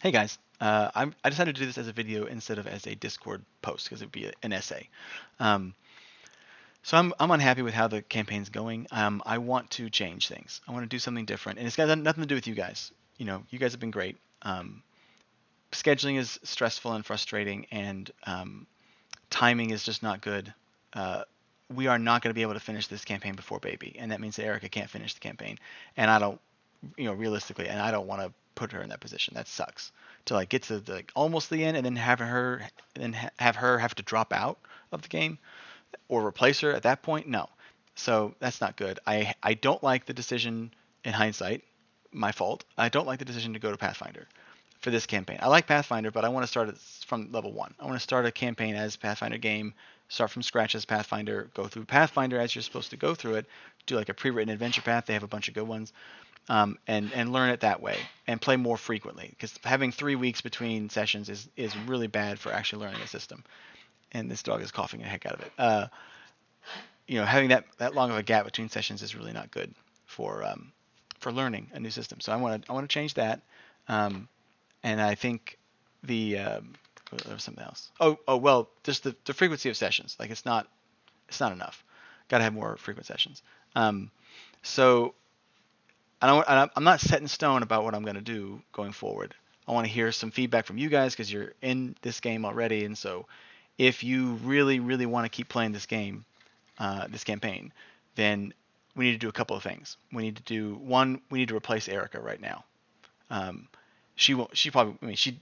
Hey guys, I decided to do this as a video instead of as a Discord post because it'd be an essay. Um, so I'm unhappy with how the campaign's going. I want to change things. I want to do something different, and it's got nothing to do with you guys. You know, you guys have been great. Scheduling is stressful and frustrating, and timing is just not good. Uh, we are not going to be able to finish this campaign before baby, and that means that Erica can't finish the campaign, and I don't, realistically, and I don't want to put her in that position. That sucks to like get to the like, almost the end and then have her have to drop out of the game or replace her at that point. No, so that's not good. I don't like the decision in hindsight. My fault. I don't like the decision to go to Pathfinder for this campaign. I like Pathfinder, but I want to start it from level one. I want to start a campaign as Pathfinder game, start from scratch as Pathfinder, go through Pathfinder as you're supposed to go through it, do like a pre-written adventure path. They have a bunch of good ones, and learn it that way and play more frequently. Because having 3 weeks between sessions is really bad for actually learning a system. And this dog is coughing the heck out of it. Having that long of a gap between sessions is really not good for learning a new system. So I want to change that. Um, and I think there was something else. Oh well, just the frequency of sessions. Like it's not enough. Got to have more frequent sessions. Um, so I'm not set in stone about what I'm going to do going forward. I want to hear some feedback from you guys because you're in this game already, and so if you really really want to keep playing this game, this campaign, then we need to do a couple of things. We need to do one. We need to replace Erica right now. Um, she won't. She probably. I mean, she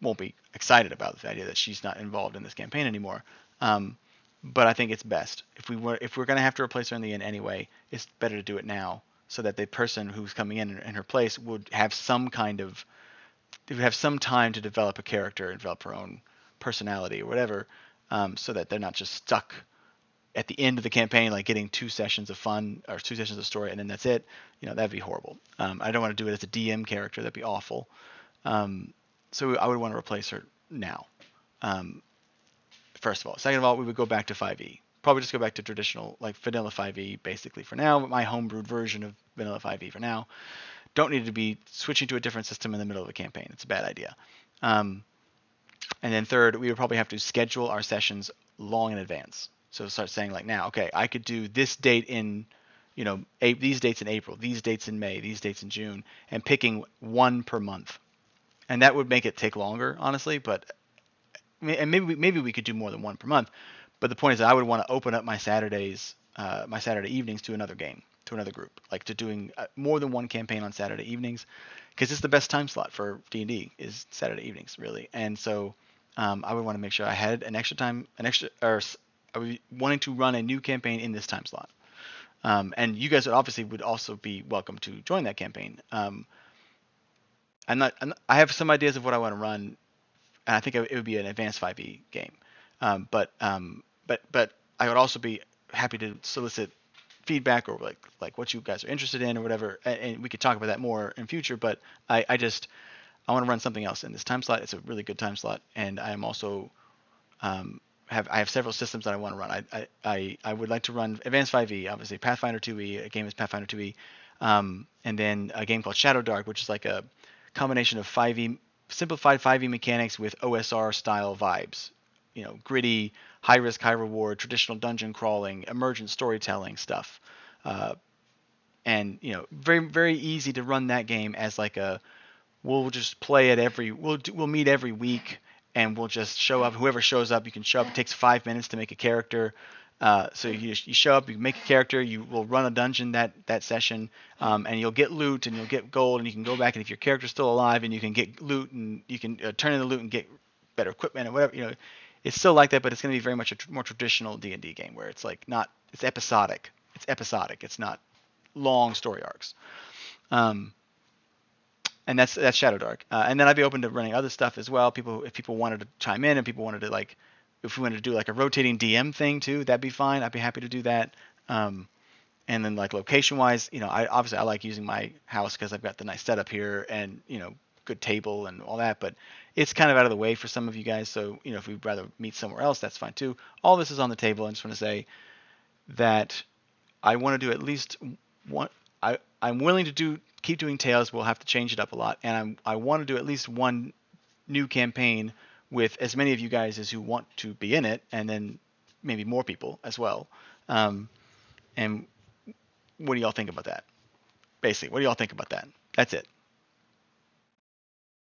won't be excited about the idea that she's not involved in this campaign anymore. Um, but I think it's best if we're going to have to replace her in the end anyway. It's better to do it now so that the person who's coming in her place would have some kind of they would have some time to develop a character and develop her own personality or whatever, so that they're not just stuck at the end of the campaign, like getting 2 sessions of fun or 2 sessions of story, and then that's it. That'd be horrible. I don't want to do it as a DM character. That'd be awful. Um, so I would want to replace her now. Um, First of all. Second of all, we would go back to 5e. Probably just go back to traditional, like vanilla 5e, basically for now. My homebrewed version of vanilla 5e for now. Don't need to be switching to a different system in the middle of a campaign. It's a bad idea. Um, and then third, we would probably have to schedule our sessions long in advance. So start saying like now, okay, I could do this date in, these dates in April, these dates in May, these dates in June, and picking one per month. And that would make it take longer, honestly. But and maybe we could do more than one per month. But the point is, that I would want to open up my Saturdays, my Saturday evenings to another game, to another group, like to doing more than one campaign on Saturday evenings, because it's the best time slot for D&D is Saturday evenings, really. And so I would want to make sure I had or I would be wanting to run a new campaign in this time slot. And you guys would also be welcome to join that campaign. I have some ideas of what I want to run, and I think it would be an advanced 5e game. But I would also be happy to solicit feedback or like what you guys are interested in or whatever, and we could talk about that more in future. But I want to run something else in this time slot. It's a really good time slot, and I am also I have several systems that I want to run. I would like to run Advanced 5e, obviously Pathfinder 2e. A game is Pathfinder 2e, and then a game called Shadow Dark, which is like a combination of 5e simplified 5e mechanics with OSR style vibes. Gritty, high risk, high reward, traditional dungeon crawling, emergent storytelling stuff. Uh, and very very easy to run that game as like a we'll just play it we'll meet every week and we'll just show up. Whoever shows up, you can show up. It takes 5 minutes to make a character. So you show up, you make a character, you will run a dungeon that session, and you'll get loot and you'll get gold, and you can go back, and if your character's still alive, and you can get loot, and you can turn in the loot and get better equipment and whatever. It's still like that, but it's going to be very much a more traditional D&D game where it's like not it's episodic. It's episodic. It's not long story arcs. Um, and that's Shadow Dark. And then I'd be open to running other stuff as well. If people wanted to chime in and people wanted to if we wanted to do like a rotating DM thing too, that'd be fine. I'd be happy to do that. And then like location wise, I like using my house because I've got the nice setup here and good table and all that. But it's kind of out of the way for some of you guys. So if we'd rather meet somewhere else, that's fine too. All this is on the table. I just want to say that I want to do at least one. I'm willing to keep doing Tales. We'll have to change it up a lot, and I want to do at least one new campaign with as many of you guys as who want to be in it, and then maybe more people as well. And what do y'all think about that? Basically, what do y'all think about that? That's it.